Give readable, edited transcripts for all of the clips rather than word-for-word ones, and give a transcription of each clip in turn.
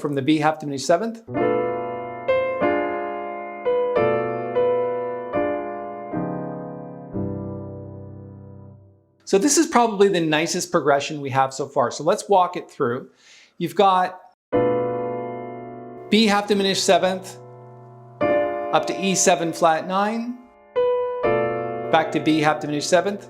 from the B half diminished seventh. So this is probably the nicest progression we have so far. So let's walk it through. You've got B half diminished seventh, up to E7 flat 9, back to B half diminished seventh,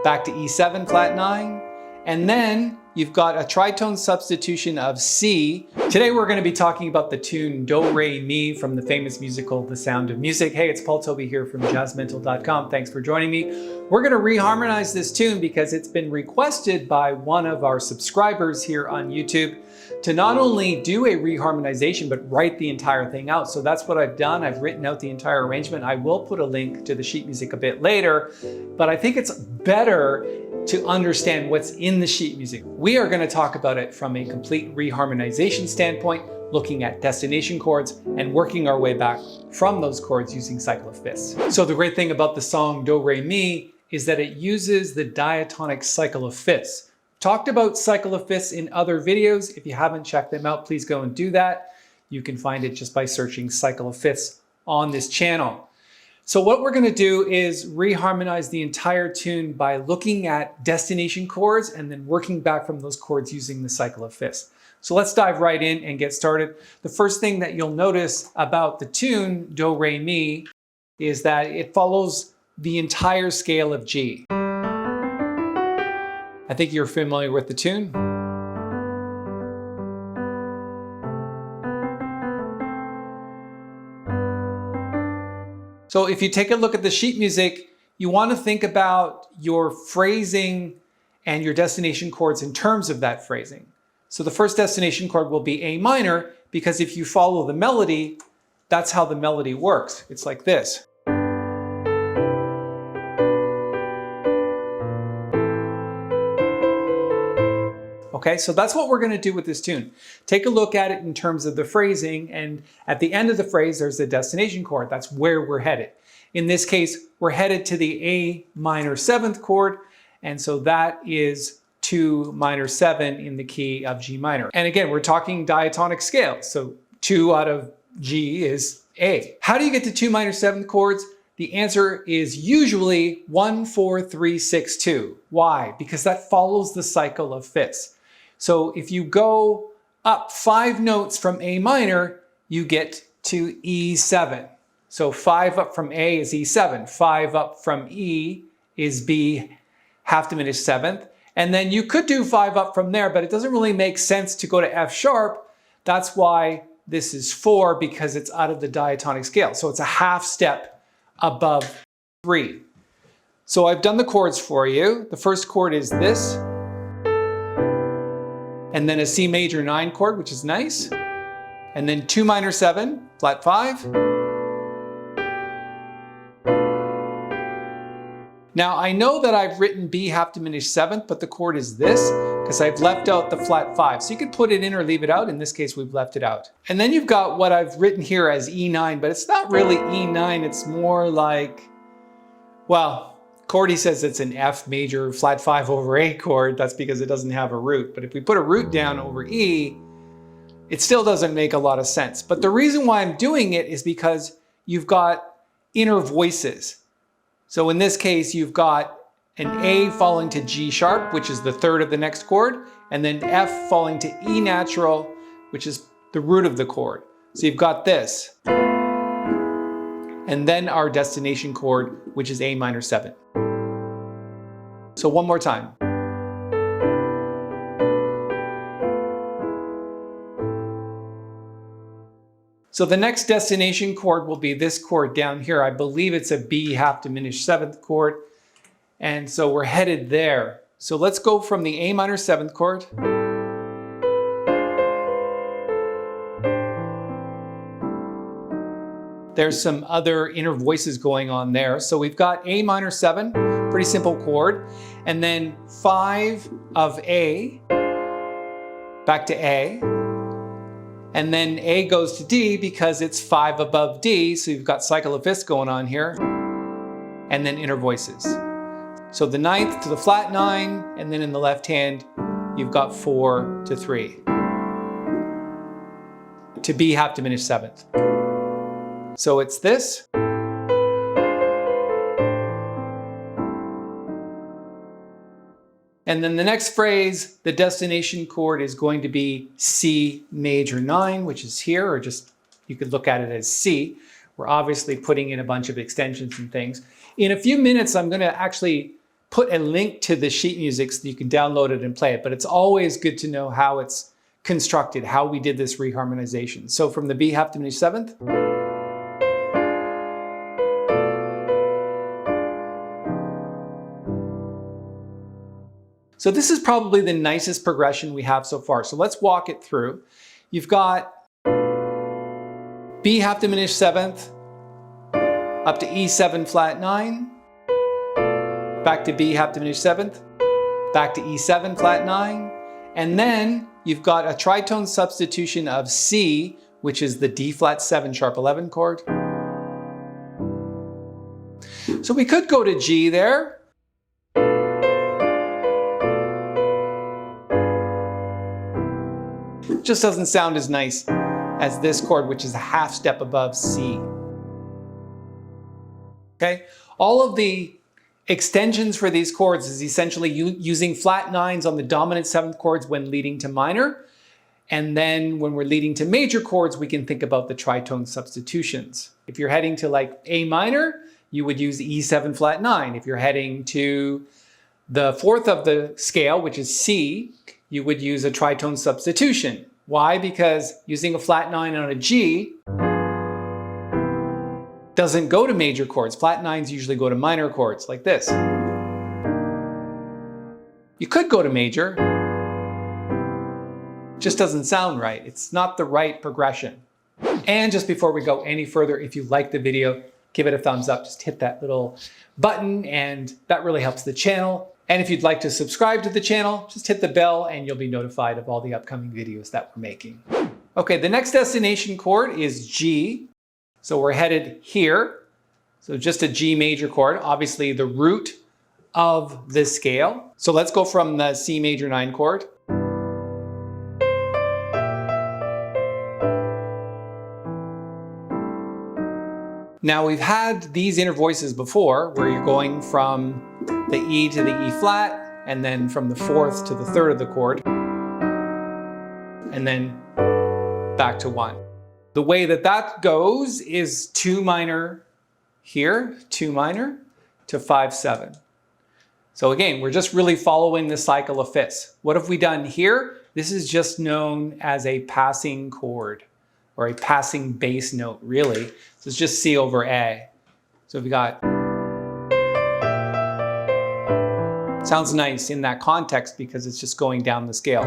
back to E7 flat 9, and then you've got a tritone substitution of C. Today we're going to be talking about the tune Do Re Mi from the famous musical The Sound of Music. Hey, it's Tobey here from Jazzmentl.com. Thanks for joining me. We're going to reharmonize this tune because it's been requested by one of our subscribers here on YouTube to not only do a reharmonization, but write the entire thing out. So that's what I've done. I've written out the entire arrangement. I will put a link to the sheet music a bit later, but I think it's better to understand what's in the sheet music. We are going to talk about it from a complete reharmonization standpoint, looking at destination chords and working our way back from those chords using cycle of fifths. So the great thing about the song Do Re Mi is that it uses the diatonic cycle of fifths. Talked about cycle of fifths in other videos. If you haven't checked them out, please go and do that. You can find it just by searching cycle of fifths on this channel. So what we're going to do is reharmonize the entire tune by looking at destination chords and then working back from those chords using the cycle of fifths. So let's dive right in and get started. The first thing that you'll notice about the tune Do Re Mi is that it follows the entire scale of G. I think you're familiar with the tune. So if you take a look at the sheet music, you want to think about your phrasing and your destination chords in terms of that phrasing. So the first destination chord will be A minor, because if you follow the melody, that's how the melody works. It's like this. Okay, so that's what we're going to do with this tune. Take a look at it in terms of the phrasing, and at the end of the phrase, there's the destination chord. That's where we're headed. In this case, we're headed to the A minor seventh chord, and so that is 2 minor 7 in the key of G minor. And again, we're talking diatonic scale, so 2 out of G is A. How do you get to 2 minor 7th chords? The answer is usually 1, 4, 3, 6, 2. Why? Because that follows the cycle of fifths. So if you go up 5 notes from A minor, you get to E7. So 5 up from A is E7. 5 up from E is B half diminished seventh. And then you could do 5 up from there, but it doesn't really make sense to go to F sharp. That's why this is 4, because it's out of the diatonic scale. So it's a half step above 3. So I've done the chords for you. The first chord is this, and then a C major 9 chord, which is nice, and then 2 minor 7, flat 5. Now I know that I've written B half diminished seventh, but the chord is this, because I've left out the flat 5. So you could put it in or leave it out. In this case, we've left it out. And then you've got what I've written here as E9, but it's not really E9. It's more like, well, Cordy says it's an F major flat 5 over A chord. That's because it doesn't have a root. But if we put a root down over E, it still doesn't make a lot of sense. But the reason why I'm doing it is because you've got inner voices. So in this case, you've got an A falling to G sharp, which is the third of the next chord, and then F falling to E natural, which is the root of the chord. So you've got this. And then our destination chord, which is A minor 7. So one more time. So the next destination chord will be this chord down here. I believe it's a B half diminished seventh chord. And so we're headed there. So let's go from the A minor 7th chord. There's some other inner voices going on there. So we've got A minor 7, pretty simple chord. And then 5 of A, back to A. And then A goes to D because it's 5 above D. So you've got cycle of fifths going on here. And then inner voices. So the 9th to the flat 9, and then in the left hand, you've got 4 to 3. to B half diminished seventh. So it's this. And then the next phrase, the destination chord is going to be C major 9, which is here, or just you could look at it as C. We're obviously putting in a bunch of extensions and things. In a few minutes, I'm going to actually put a link to the sheet music so you can download it and play it. But it's always good to know how it's constructed, how we did this reharmonization. So from the B half diminished seventh. So this is probably the nicest progression we have so far. So let's walk it through. You've got B half diminished seventh, up to E7 flat 9, back to B half diminished seventh, back to E7 flat 9, and then you've got a tritone substitution of C, which is the D flat 7 sharp 11 chord. So we could go to G there. It just doesn't sound as nice as this chord, which is a half step above C. Okay, all of the extensions for these chords is essentially using flat nines on the dominant seventh chords when leading to minor. And then when we're leading to major chords, we can think about the tritone substitutions. If you're heading to like A minor, you would use E7 flat 9. If you're heading to the fourth of the scale, which is C, you would use a tritone substitution. Why? Because using a flat 9 on a G doesn't go to major chords. Flat 9s usually go to minor chords like this. You could go to major, just doesn't sound right. It's not the right progression. And just before we go any further, if you like the video, give it a thumbs up. Just hit that little button and that really helps the channel. And if you'd like to subscribe to the channel, just hit the bell and you'll be notified of all the upcoming videos that we're making. Okay, the next destination chord is G. So we're headed here. So just a G major chord, obviously the root of this scale. So let's go from the C major 9 chord. Now we've had these inner voices before where you're going from the E to the E flat and then from the fourth to the third of the chord and then back to 1. The way that that goes is 2 minor here, 2 minor to 5/7. So again, we're just really following the cycle of fifths. What have we done here? This is just known as a passing chord or a passing bass note, really. So it's just C over A. So we got, sounds nice in that context because it's just going down the scale.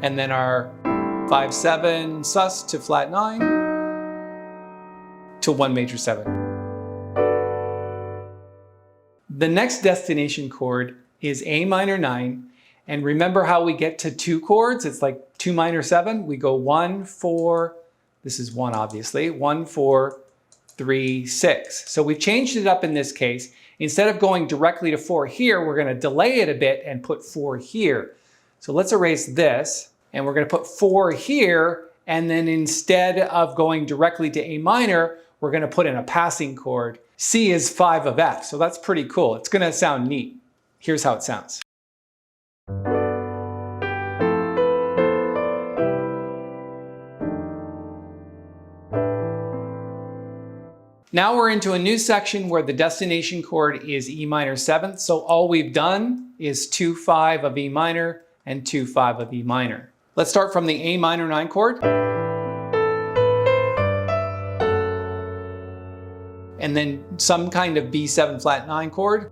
And then our 5/7 sus to flat 9 to 1 major 7. The next destination chord is A minor 9. And remember how we get to 2 chords? It's like 2 minor 7. We go 1, 4, this is 1 obviously, 1, 4, 3, 6. So we've changed it up in this case. Instead of going directly to 4 here, we're going to delay it a bit and put 4 here. So let's erase this. And we're going to put 4 here, and then instead of going directly to A minor, we're going to put in a passing chord. C is 5 of F, so that's pretty cool. It's going to sound neat. Here's how it sounds. Now we're into a new section where the destination chord is E minor 7th, so all we've done is 2/5 of E minor and 2/5 of E minor. Let's start from the A minor 9 chord. And then some kind of B7 flat 9 chord.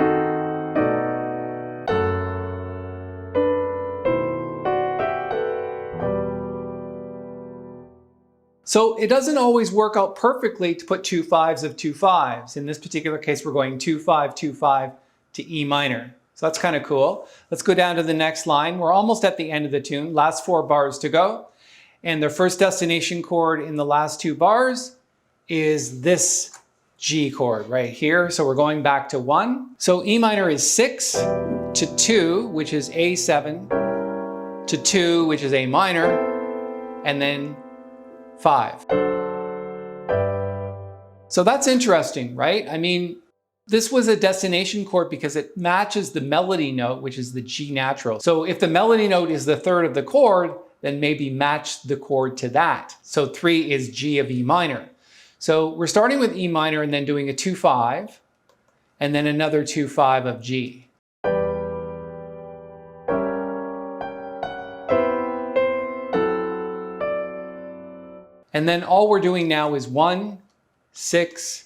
So it doesn't always work out perfectly to put 2/5s of 2/5s. In this particular case, we're going 2/5, 2/5 to E minor. So that's kind of cool. Let's go down to the next line. We're almost at the end of the tune. Last 4 bars to go. And the first destination chord in the last 2 bars is this G chord right here. So we're going back to 1. So E minor is 6 to 2, which is A7 to 2, which is A minor, and then 5. So that's interesting, right? I mean, this was a destination chord because it matches the melody note, which is the G natural. So if the melody note is the third of the chord, then maybe match the chord to that. So 3 is G of E minor. So we're starting with E minor and then doing a 2-5, and then another 2-5 of G. And then all we're doing now is 1, 6,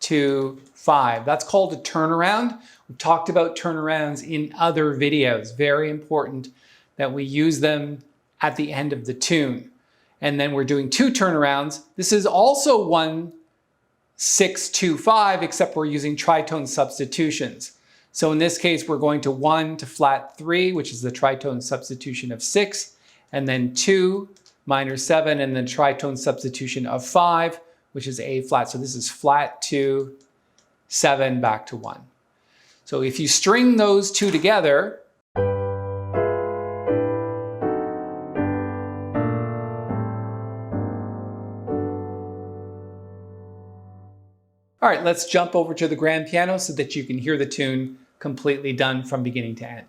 2, 5. That's called a turnaround. We've talked about turnarounds in other videos. Very important that we use them at the end of the tune. And then we're doing 2 turnarounds. This is also 1, 6, 2, 5, except we're using tritone substitutions. So in this case, we're going to 1 to flat 3, which is the tritone substitution of 6, and then 2, minor 7, and then tritone substitution of 5, which is A flat. So this is flat 2, 7, back to 1. So if you string those two together, all right, let's jump over to the grand piano so that you can hear the tune completely done from beginning to end.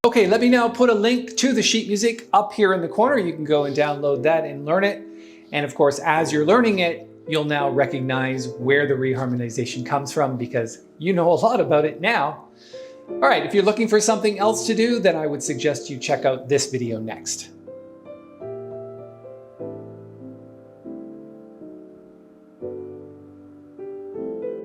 Okay, let me now put a link to the sheet music up here in the corner. You can go and download that and learn it. And of course, as you're learning it, you'll now recognize where the reharmonization comes from because you know a lot about it now. All right, if you're looking for something else to do, then I would suggest you check out this video next.